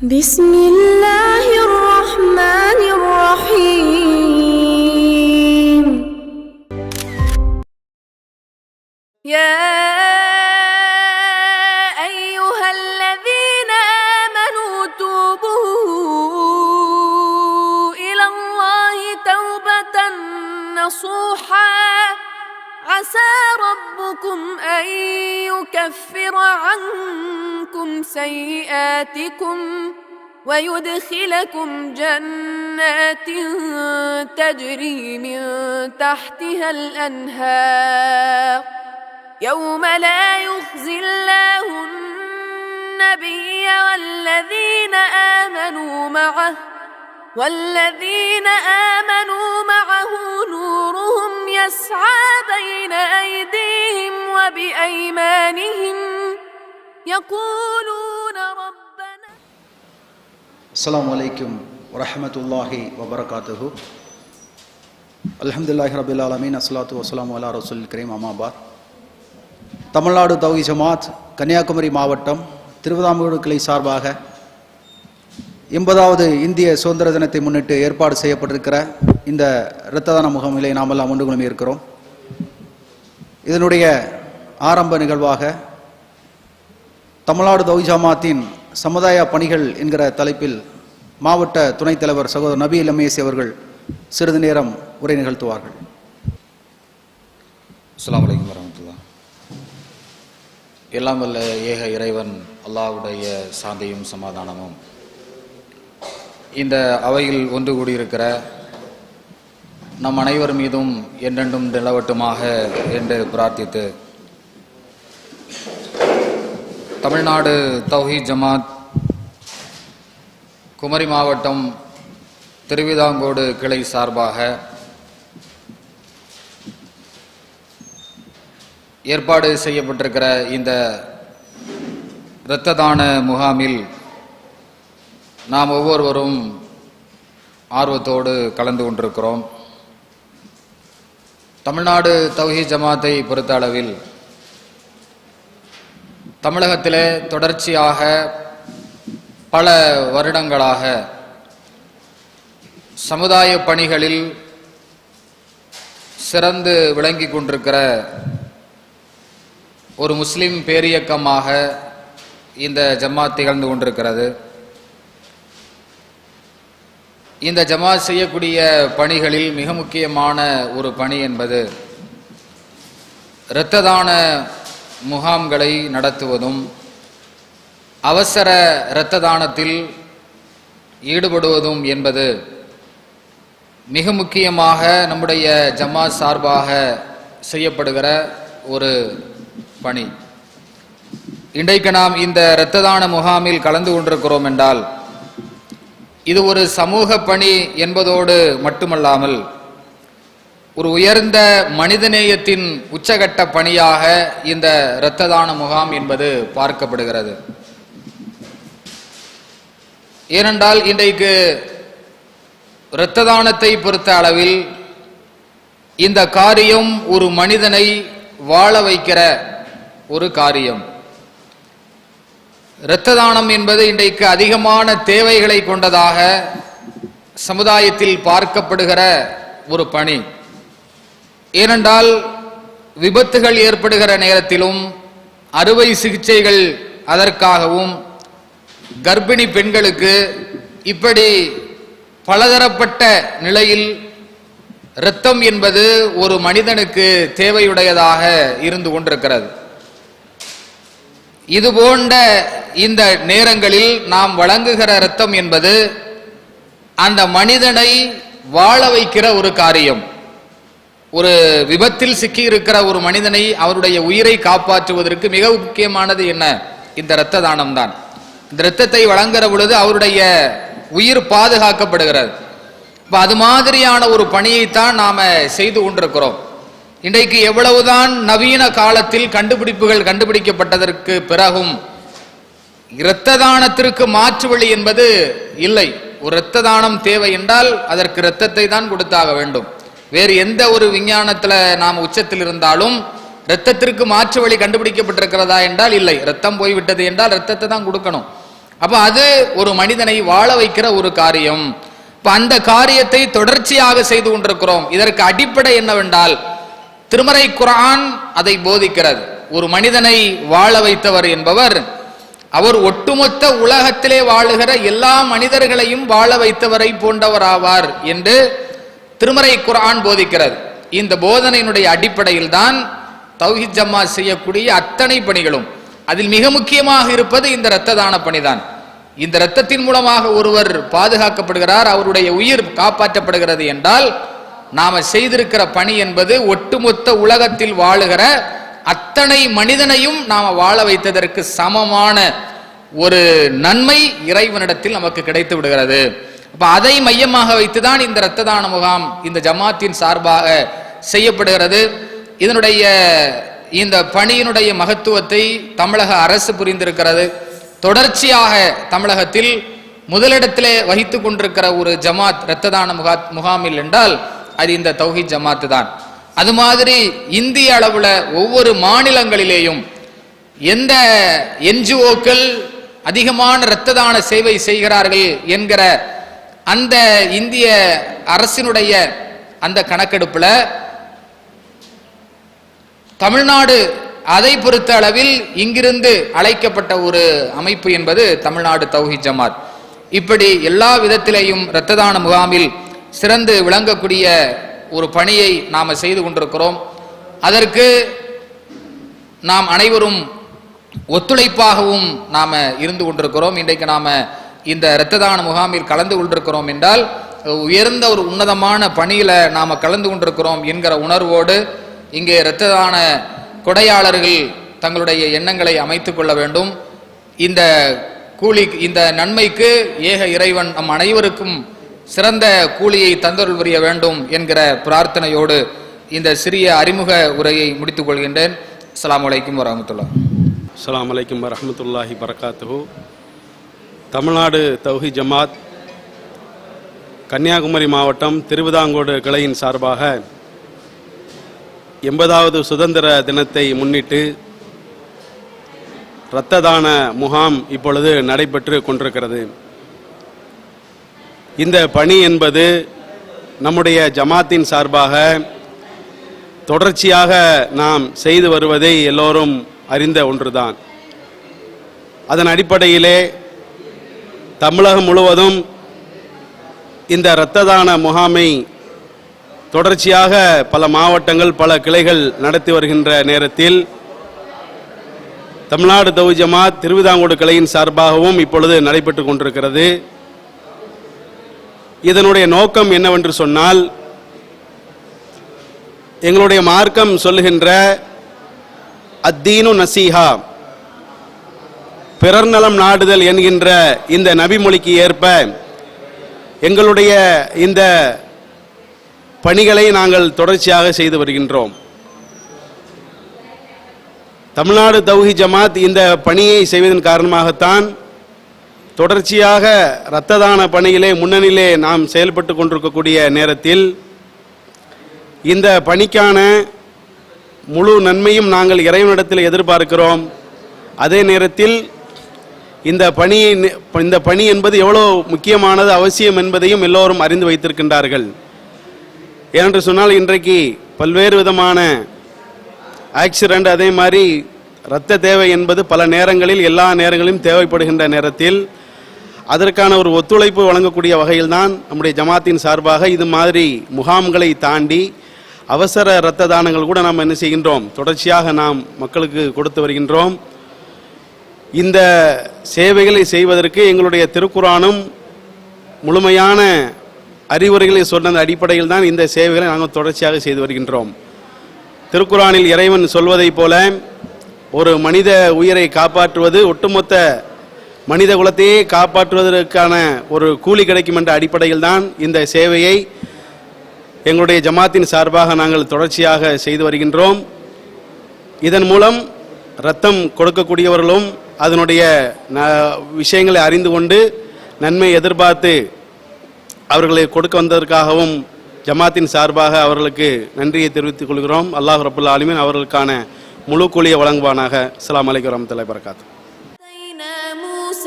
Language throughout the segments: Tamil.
بسم الله الرحمن الرحيم يا أيها الذين آمنوا توبوا إلى الله توبة نصوحا عسى ربكم أن يكفر عنكم سيئاتكم ويدخلكم جنات تجري من تحتها الأنهار يوم لا يخزي الله النبي والذين آمنوا معه نورهم يسعى بين أيديهم وبأيمانهم يقولون ربنا. السلام عليكم ورحمة الله وبركاته. الحمد لله رب العالمين. الصلاة والسلام على رسول الكريم. أما بعد. தமிழ்நாடு தௌஹீத் ஜமாத் கன்னியாகுமரி மாவட்டம் திருவிதாங்கூர் கிளை சார்பாக 80வது இந்திய சுதந்திர தினத்தை முன்னிட்டு ஏற்பாடு செய்யப்பட்டிருக்கிற இந்த இரத்த தான முகாமிலே நாமெல்லாம் ஒன்று குழுமி இருக்கிறோம். இதனுடைய ஆரம்ப நிகழ்வாக தமிழ்நாடு தௌஹீத் ஜமாத்தின் சமுதாய பணிகள் என்கிற தலைப்பில் மாவட்ட துணைத் தலைவர் சகோதரர் நபி லமேசி அவர்கள் சிறிது நேரம் உரை நிகழ்த்துவார்கள். அஸ்ஸலாமு அலைக்கும் வரஹ்மத்துல்லாஹ். எல்லாம் வல்ல ஏக இறைவன் அல்லாஹ்வுடைய சாந்தியும் சமாதானமும் இந்த அவையில் ஒன்று கூடியிருக்கிற நம் அனைவர் மீதும் என்றென்றும் நிலவட்டுமாக என்று பிரார்த்தித்து, தமிழ்நாடு தௌஹீத் ஜமாத் குமரி மாவட்டம் திருவிதாங்கோடு கிளை சார்பாக ஏற்பாடு செய்யப்பட்டிருக்கிற இந்த இரத்த தான முகாமில் நாம் ஒவ்வொருவரும் ஆர்வத்தோடு கலந்து கொண்டிருக்கிறோம். தமிழ்நாடு தௌஹீத் ஜமாத்தை பொறுத்த அளவில் தமிழகத்திலே தொடர்ச்சியாக பல வருடங்களாக சமுதாய பணிகளில் சிறந்து விளங்கி கொண்டிருக்கிற ஒரு முஸ்லிம் பேரியக்கமாக இந்த ஜமாத் திகழ்ந்து கொண்டிருக்கிறது. இந்த ஜமாத் செய்யக்கூடிய பணிகளில் மிக முக்கியமான ஒரு பணி என்பது இரத்த தான முகாம்களை நடத்துவதும் அவசர இரத்த தானத்தில் ஈடுபடுவதும் என்பது மிக முக்கியமாக நம்முடைய ஜமாத் சார்பாக செய்யப்படுகிற ஒரு பணி. இன்றைக்கு நாம் இந்த இரத்த தான முகாமில் கலந்து கொண்டிருக்கிறோம் என்றால் இது ஒரு சமூக பணி என்பதோடு மட்டுமல்லாமல் ஒரு உயர்ந்த மனிதநேயத்தின் உச்சகட்ட பணியாக இந்த இரத்த தான முகாம் என்பது பார்க்கப்படுகிறது. ஏனென்றால் இன்றைக்கு இரத்த தானத்தை பொறுத்த அளவில் இந்த காரியம் ஒரு மனிதனை வாழ வைக்கிற ஒரு காரியம். இரத்த தானம் என்பது இன்றைக்கு அதிகமான தேவைகளை கொண்டதாக சமுதாயத்தில் பார்க்கப்படுகிற ஒரு பணி. ஏனென்றால் விபத்துகள் ஏற்படுகிற நேரத்திலும் அறுவை சிகிச்சைகள் அதற்காகவும் கர்ப்பிணி பெண்களுக்கு இப்படி பலதரப்பட்ட நிலையில் இரத்தம் என்பது ஒரு மனிதனுக்கு தேவையுடையதாக இருந்து கொண்டிருக்கிறது. இது போன்ற இந்த நேரங்களில் நாம் வழங்குகிற இரத்தம் என்பது அந்த மனிதனை வாழ வைக்கிற ஒரு காரியம். ஒரு விபத்தில் சிக்கி இருக்கிற ஒரு மனிதனை அவருடைய உயிரை காப்பாற்றுவதற்கு மிக முக்கியமானது என்ன? இந்த இரத்த தானம் தான். இந்த இரத்தத்தை வழங்குகிற பொழுது அவருடைய உயிர் பாதுகாக்கப்படுகிறது. இப்ப அது மாதிரியான ஒரு பணியைத்தான் நாம செய்து கொண்டிருக்கிறோம். இன்றைக்கு எவ்வளவுதான் நவீன காலத்தில் கண்டுபிடிப்புகள் கண்டுபிடிக்கப்பட்டதற்கு பிறகும் இரத்த தானத்திற்கு மாற்று வழி என்பது இல்லை. ஒரு இரத்த தானம் தேவை என்றால் அதற்கு இரத்தத்தை தான் கொடுத்தாக வேண்டும். வேறு எந்த ஒரு விஞ்ஞானத்துல நாம் உச்சத்தில் இருந்தாலும் இரத்தத்திற்கு மாற்று வழி கண்டுபிடிக்கப்பட்டிருக்கிறதா என்றால் இல்லை. இரத்தம் போய்விட்டது என்றால் இரத்தத்தை தான் கொடுக்கணும். அப்ப அது ஒரு மனிதனை வாழ வைக்கிற ஒரு காரியம். இப்ப அந்த காரியத்தை தொடர்ச்சியாக செய்து கொண்டிருக்கிறோம். இதற்கு அடிப்படை என்னவென்றால் திருமறை குர்ஆன் அதை போதிக்கிறது. ஒரு மனிதனை வாழ வைத்தவர் என்பவர் அவர் ஒட்டுமொத்த உலகத்திலே வாழுகிற எல்லா மனிதர்களையும் வாழ வைத்தவரை போன்றவராவார் என்று திருமறை குர்ஆன் போதிக்கிறது. இந்த போதனையினுடைய அடிப்படையில் தான் தௌஹீத் ஜமாத் செய்யக்கூடிய அத்தனை பணிகளும். அதில் மிக முக்கியமாக இருப்பது இந்த இரத்த தான பணிதான். இந்த இரத்தத்தின் மூலமாக ஒருவர் பாதுகாக்கப்படுகிறார், அவருடைய உயிர் காப்பாற்றப்படுகிறது என்றால் நாம செய்திருக்கிற பணி என்பது ஒட்டுமொத்த உலகத்தில் வாழுகிற அத்தனை மனிதனையும் நாம வாழ வைத்ததற்கு சமமான ஒரு நன்மை இறைவனிடத்தில் நமக்கு கிடைத்து விடுகிறது. அப்ப அதை மையமாக வைத்துதான் இந்த இரத்த தான முகாம் இந்த ஜமாத்தின் சார்பாக செய்யப்படுகிறது. இதனுடைய இந்த பணியினுடைய மகத்துவத்தை தமிழக அரசு புரிந்திருக்கிறது. தொடர்ச்சியாக தமிழகத்தில் முதலிடத்திலே வகித்துக் கொண்டிருக்கிற ஒரு ஜமாத் இரத்த தான முகாமில் என்றால் அது இந்த தௌஹீத் ஜமாத்து தான். அது மாதிரி இந்திய அளவுல ஒவ்வொரு மாநிலங்களிலேயும் எந்த என்ஜிஓக்கள் அதிகமான இரத்த தான சேவை செய்கிறார்கள் என்கிற அந்த இந்திய அரசினுடைய அந்த கணக்கெடுப்புல தமிழ்நாடு அதை பொறுத்த அளவில் இங்கிருந்து அழைக்கப்பட்ட ஒரு அமைப்பு என்பது தமிழ்நாடு தௌஹீத் ஜமாத். இப்படி எல்லா விதத்திலேயும் இரத்த தான முகாமில் சிறந்து விளங்கக்கூடிய ஒரு பணியை நாம செய்து கொண்டிருக்கிறோம். அதற்கு நாம் அனைவரும் ஒத்துழைப்பாகவும் நாம இருந்து கொண்டிருக்கிறோம். இன்றைக்கு நாம இந்த இரத்த தான முகாமில் கலந்து கொண்டிருக்கிறோம் என்றால் உயர்ந்த ஒரு உன்னதமான பணியில நாம கலந்து கொண்டிருக்கிறோம் என்கிற உணர்வோடு இங்கே இரத்த தான கொடையாளர்கள் தங்களுடைய எண்ணங்களை அமைத்துக் கொள்ள வேண்டும். இந்த கூலி இந்த நன்மைக்கு ஏக இறைவன் நம் அனைவருக்கும் சிறந்த கூலியை தந்தருள் புரிய வேண்டும் என்கிற பிரார்த்தனையோடு இந்த சிறிய அறிமுக உரையை முடித்துக் கொள்கின்றேன். அஸ்ஸலாமு அலைக்கும் வரஹ்மத்துல்லாஹ். அஸ்ஸலாமு அலைக்கும் வரஹ்மத்துல்லாஹி பரகாத்துஹு. தமிழ்நாடு தௌஹீத் ஜமாத் கன்னியாகுமரி மாவட்டம் திருவிதாங்கோடு கிளையின் சார்பாக 80வது சுதந்திர தினத்தை முன்னிட்டு இரத்த தான முகாம் இப்பொழுது நடைபெற்று கொண்டிருக்கிறது. இந்த பணி என்பது நம்முடைய ஜமாத்தின் சார்பாக தொடர்ச்சியாக நாம் செய்து வருவதை எல்லோரும் அறிந்த ஒன்றுதான். அதன் அடிப்படையிலே தமிழகம் முழுவதும் இந்த இரத்த தான முகாமை தொடர்ச்சியாக பல மாவட்டங்கள் பல கிளைகள் நடத்தி வருகின்ற நேரத்தில் தமிழ்நாடு தௌஹீத் ஜமாத் திருவிதாங்கோடு கிளையின் சார்பாகவும் இப்பொழுது நடைபெற்று கொண்டிருக்கிறது. இதனுடைய நோக்கம் என்னவென்று சொன்னால், எங்களுடைய மார்க்கம் சொல்லுகின்ற அத்தீனு நசீஹா, பிறர் நலம் நாடுதல் என்கின்ற இந்த நபிமொழிக்கு ஏற்ப எங்களுடைய இந்த பணிகளை நாங்கள் தொடர்ச்சியாக செய்து வருகின்றோம். தமிழ்நாடு தௌஹீத் ஜமாத் இந்த பணியை செய்வதன் காரணமாகத்தான் தொடர்ச்சியாக இரத்த தான பணியிலே முன்னணியிலே நாம் செயல்பட்டு கொண்டிருக்கக்கூடிய நேரத்தில் இந்த பணிக்கான முழு நன்மையும் நாங்கள் இறைவனிடத்தில் எதிர்பார்க்கிறோம். அதே நேரத்தில் இந்த பணி என்பது எவ்வளோ முக்கியமானது அவசியம் என்பதையும் எல்லோரும் அறிந்து வைத்திருக்கின்றார்கள். ஏனென்று சொன்னால் இன்றைக்கு பல்வேறு விதமான ஆக்சிடென்ட், அதே மாதிரி இரத்த தேவை என்பது பல நேரங்களில் எல்லா நேரங்களிலும் தேவைப்படுகின்ற நேரத்தில் அதற்கான ஒரு ஒத்துழைப்பு வழங்கக்கூடிய வகையில்தான் நம்முடைய ஜமாத்தின் சார்பாக இது மாதிரி முகாம்களை தாண்டி அவசர இரத்த தானங்கள் கூட நாம் என்ன செய்கின்றோம், தொடர்ச்சியாக நாம் மக்களுக்கு கொடுத்து வருகின்றோம். இந்த சேவைகளை செய்வதற்கு எங்களுடைய திருக்குர்ஆனும் முழுமையான அறிவுரைகளை சொன்ன அடிப்படையில் தான் இந்த சேவைகளை நாங்கள் தொடர்ச்சியாக செய்து வருகின்றோம். திருக்குர்ஆனில் இறைவன் சொல்வதைப் போல ஒரு மனித உயிரை காப்பாற்றுவது ஒட்டுமொத்த மனித குலத்தையே காப்பாற்றுவதற்கான ஒரு கூலி கிடைக்கும் என்ற அடிப்படையில் தான் இந்த சேவையை எங்களுடைய ஜமாத்தின் சார்பாக நாங்கள் தொடர்ச்சியாக செய்து வருகின்றோம். இதன் மூலம் இரத்தம் கொடுக்கக்கூடியவர்களும் அதனுடைய விஷயங்களை அறிந்து கொண்டு நன்மை எதிர்பார்த்து அவர்களை கொடுக்க வந்ததற்காகவும் ஜமாத்தின் சார்பாக அவர்களுக்கு நன்றியை தெரிவித்துக் கொள்கிறோம். அல்லாஹ் ரப்புல் ஆலமீன் அவர்களுக்கான முழு கூலியை வழங்குவானாக. அஸ்ஸலாமு அலைக்கும் வரஹ்மத்துல்லாஹி வபரகாத்துஹு.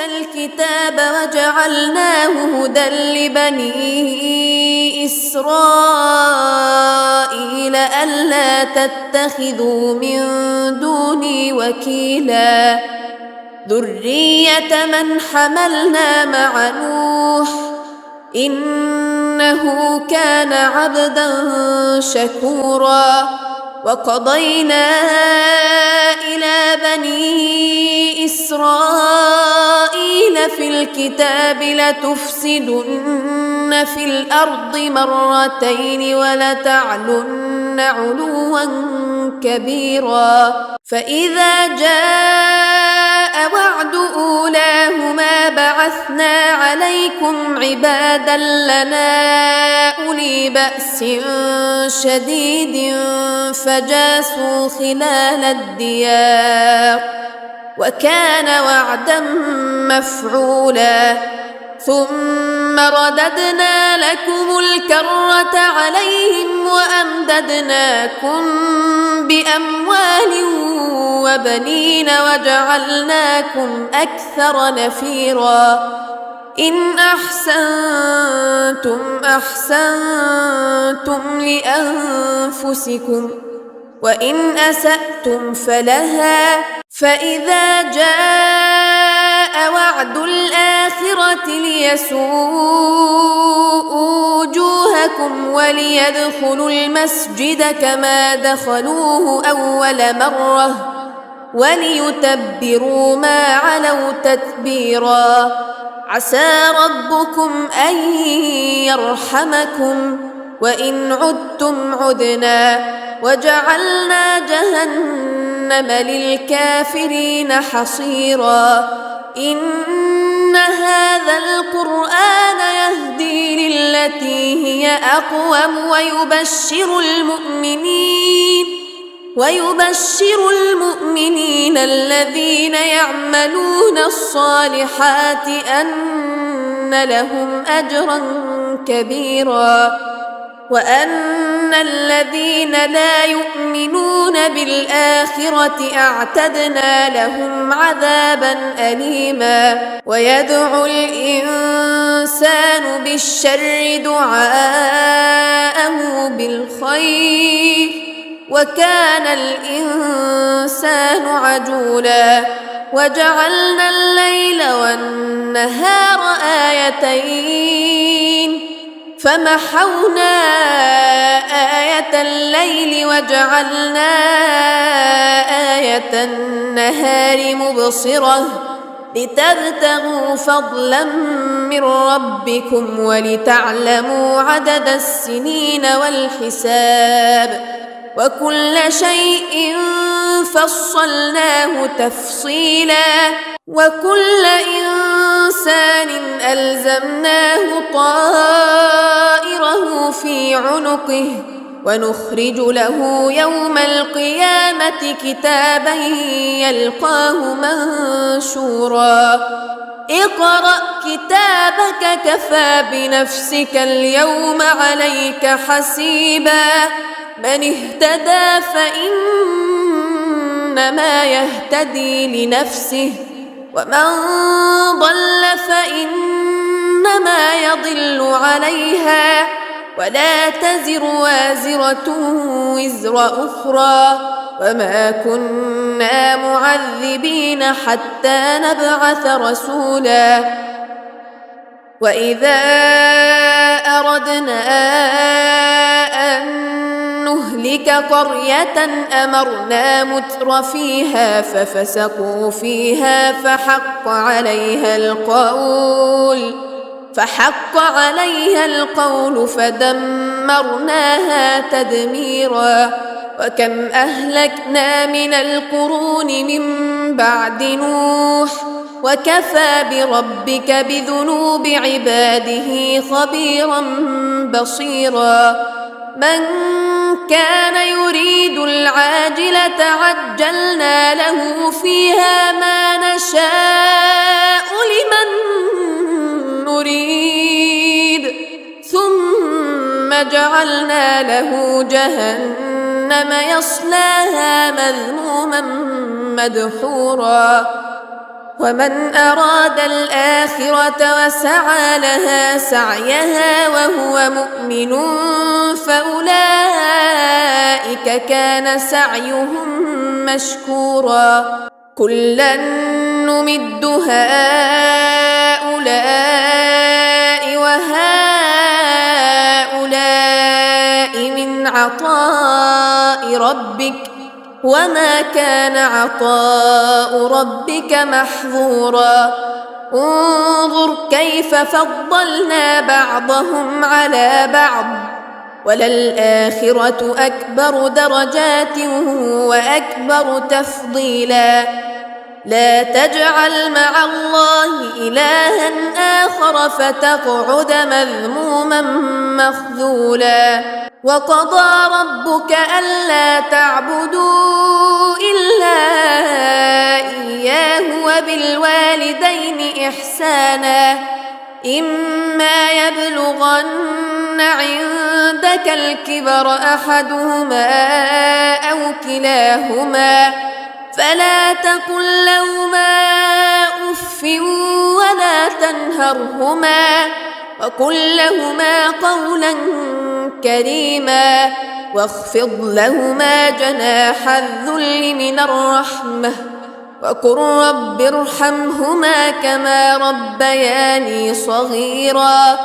موسى الكتاب وجعلناه هدى لبني إسرائيل ألا تتخذوا من دوني وكيلا ذرية من حملنا مع نوح إنه كان عبدا شكورا وقضينا إلى بني إسرائيل في الكتاب لتفسدن في الأرض مرتين ولتعلن علوا كبيرا فإذا جاء وعد أولاهما بعثنا عليكم عبادا لنا أولي بأس شديد فجاسوا خلال الديار وكان وعدا مفعولا ثم رددنا لكم الكرة عليهم وأمددناكم بأموال وبنين وجعلناكم أكثر نفيرا إن أحسنتم أحسنتم لأنفسكم وإن أسأتم فلها فإذا جاء وعد الآخرة ليسوءوا وجوهكم وليدخلوا المسجد كما دخلوه أول مرة وليتبروا ما علوا تتبيرا عسى ربكم أن يرحمكم وإن عدتم عدنا وجعلنا جهنم للكافرين حصيرا إن هذا القرآن يهدي للتي هي أقوم ويبشر المؤمنين الذين يعملون الصالحات أن لهم أجرا كبيرا وأن الذين لا يؤمنون بالآخرة أعتدنا لهم عذابا أليما ويدعو الإنسان بالشر دعاءه بالخير وكان الإنسان عجولا وجعلنا الليل والنهار آيتين فمحونا آية الليل وجعلنا آية النهار مبصرة لتبتغوا فضلا من ربكم ولتعلموا عدد السنين والحساب وكل شيء فصلناه تفصيلا وكل إنسان ألزمناه طائره في عنقه ونخرج له يوم القيامة كتابا يلقاه منشورا اقرأ كتابك كفى بنفسك اليوم عليك حسيبا من اهتدى فإنما يهتدي لنفسه ومن ضل فإنما يضل عليها ولا تزر وازرة وزر أخرى وما كنا معذبين حتى نبعث رسولا وإذا أردنا أن نهلك قرية أمرنا متر فيها ففسقوا فيها فحق عليها القول فدمرناها تدميرا وكم أهلكنا من القرون من بعد نوح وكفى بربك بذنوب عباده خبيرا بصيرا من كان يريد العاجلة عجلنا له فيها ما نشاء لمن نريد ثم جعلنا له جهنم يصلاها مذموما مدحورا ومن أراد الآخرة وسعى لها سعيها وهو مؤمن فأولئك كان سعيهم مشكورا كلا نمد هؤلاء وهؤلاء من عطاء ربك وما كان عطاء ربك محظورا انظر كيف فضلنا بعضهم على بعض وللآخرة أكبر درجات وأكبر تفضيلا لا تجعل مع الله إلها آخر فتقعد مذموما مخذولا وقضى ربك ألا تعبدوا إلا إياه وبالوالدين إحسانا إما يبلغن عندك الكبر أحدهما أو كلاهما فلا تقل لهما أف ولا تنهرهما وقل لهما قولا كريما واخفض لهما جناح الذل من الرحمة وقل رب ارحمهما كما ربياني صغيرا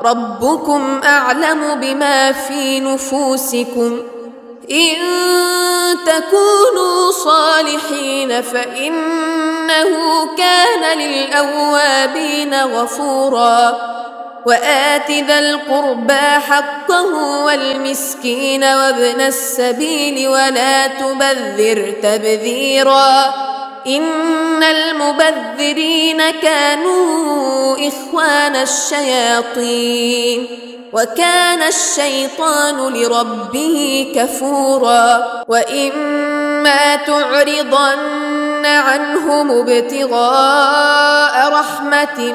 ربكم أعلم بما في نفوسكم إن تكونوا صالحين فإنه كان للأوابين غفورا وآت ذا القربى حقه والمسكين وابن السبيل ولا تبذر تبذيرا إن المبذرين كانوا إخوان الشياطين وكان الشيطان لربه كفورا وإما تعرضن عنهم ابتغاء رحمة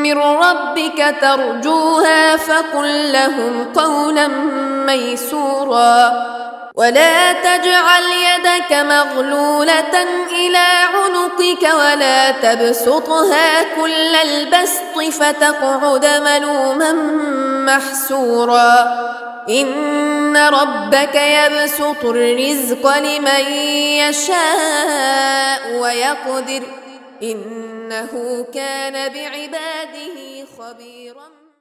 من ربك ترجوها فقل لهم قولا ميسورا ولا تجعل يدك مغلولة إلى عنقك ولا تبسطها كل البسط فتقعد ملوما محسورا إن ربك يبسط الرزق لمن يشاء ويقدر إنه كان بعباده خبيرا